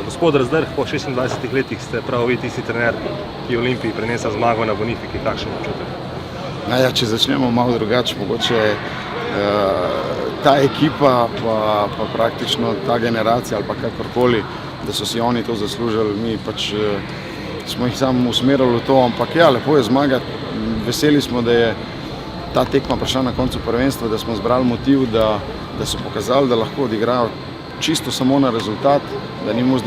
Gospod Razdrh, po 26 letih ste prav vi tisti trener, ki je Olimpiji prinesel zmago na Bonifiki. Kakšen občutek? Ja, če začnemo malo drugače, mogoče ta ekipa, pa praktično ta generacija ali pa kakorkoli, da so si oni to zaslužili, mi pač smo jih samo usmerili v to, ampak ja, lepo je zmagati, veseli smo, da je ta tekma prišla na koncu prvenstva, da smo zbrali motiv, da so pokazali, da lahko odigrajo čisto samo na rezultat, da ni mož,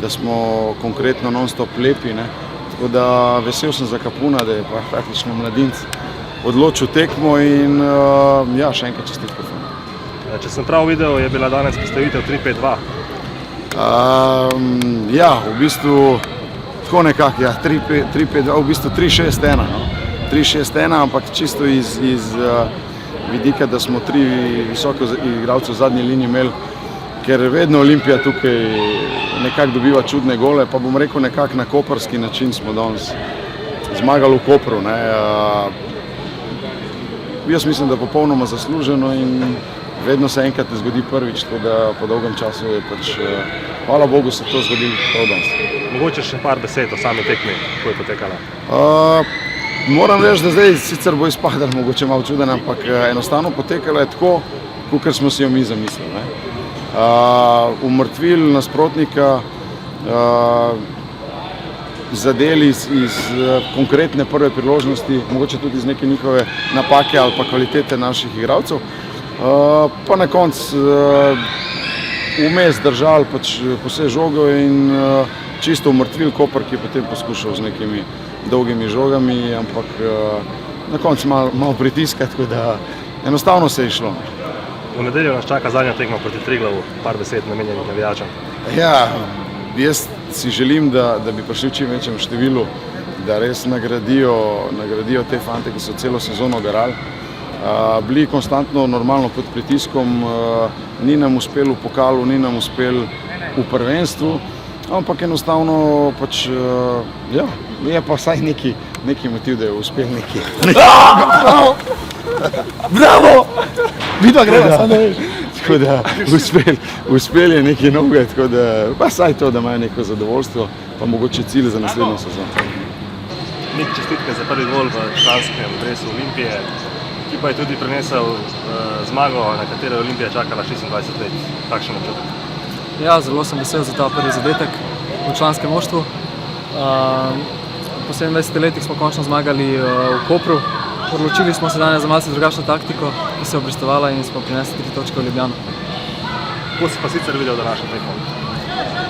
da smo konkretno non-stop lepi, ne. Tako da vesel sem za Kapuna, da je praktično mladinec odločil tekmo in ja, še enkrat čestitke. Če sem prav videl, je bila danes postavitev 3-5-2. Ja, v bistvu tako nekako, ja, 3-5-2, v bistvu 3-6-1, no. 3-6-1, ampak čisto iz vidika, da smo tri visoke igralce v zadnji liniji imeli, ker vedno Olimpija tukaj nekako dobiva čudne gole, pa bom rekel nekako na koprski način smo danes zmagali v Kopru, ne. Jaz mislim, da popolnoma zasluženo in vedno se enkrat ne zgodi prvič, tako da po dolgem času je pač, hvala Bogu, se to zgodilo prav danes. Mogoče še par besed o sami tekmi, kako je potekala? Moram reči, da zdaj sicer bo izpadal mogoče malo čuden, ampak enostavno potekala je tako, kakor smo si jo mi zamislili, ne. Umrtvili nasprotnika, zadeli iz konkretne prve priložnosti, mogoče tudi iz neke njihove napake ali pa kvalitete naših igralcev. Pa na koncu vmes držali pač vse žogo in čisto umrtvili Koper, ki je potem poskušal z nekimi dolgimi žogami, ampak na koncu malo pritiskati, tako da enostavno se je šlo. V nedeljo nas čaka zadnja tekma proti Triglavu, par besed namenjenih navijačem. Ja, jaz si želim, da bi prišli v čim večjem številu, da res nagradijo te fante, ki so celo sezono garali. Bili konstantno normalno pod pritiskom, ni nam uspelo v pokalu, ni nam uspelo v prvenstvu, ampak enostavno pač, ja, je pa vsaj neki motiv, da je uspel neki. Bravo! Bravo! Vidva greva, samo ne veš. Tako da uspel je nekaj novega, tako da pa vsaj to, da imajo neko zadovoljstvo, pa mogoče cilj za naslednjo sezono. Nek čestitke za prvi gol v članskem dresu Olimpije, ki pa je tudi prinesel zmago, na katero je Olimpija čakala 26 let. Kakšen občutek? Ja, zelo sem vesel za ta prvi zadetek v članskem moštvu. Po 27 letih smo končno zmagali v Kopru. Odločili smo se danes za malce drugačno taktiko, ki se je obrestovala in smo prinesli 3 točke v Ljubljano. Kako si pa sicer videl današnjo tekmo?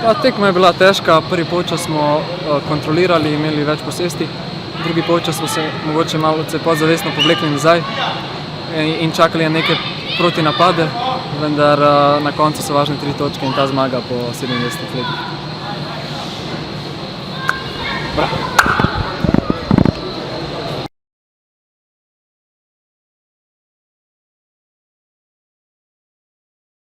Ta tekma je bila težka, prvi polčas smo kontrolirali, imeli več posesti, drugi polčas smo se mogoče malo podzavestno povlekli nazaj in čakali na neke protinapade, vendar na koncu so važne 3 točke in ta zmaga po 27 letih. Bravo!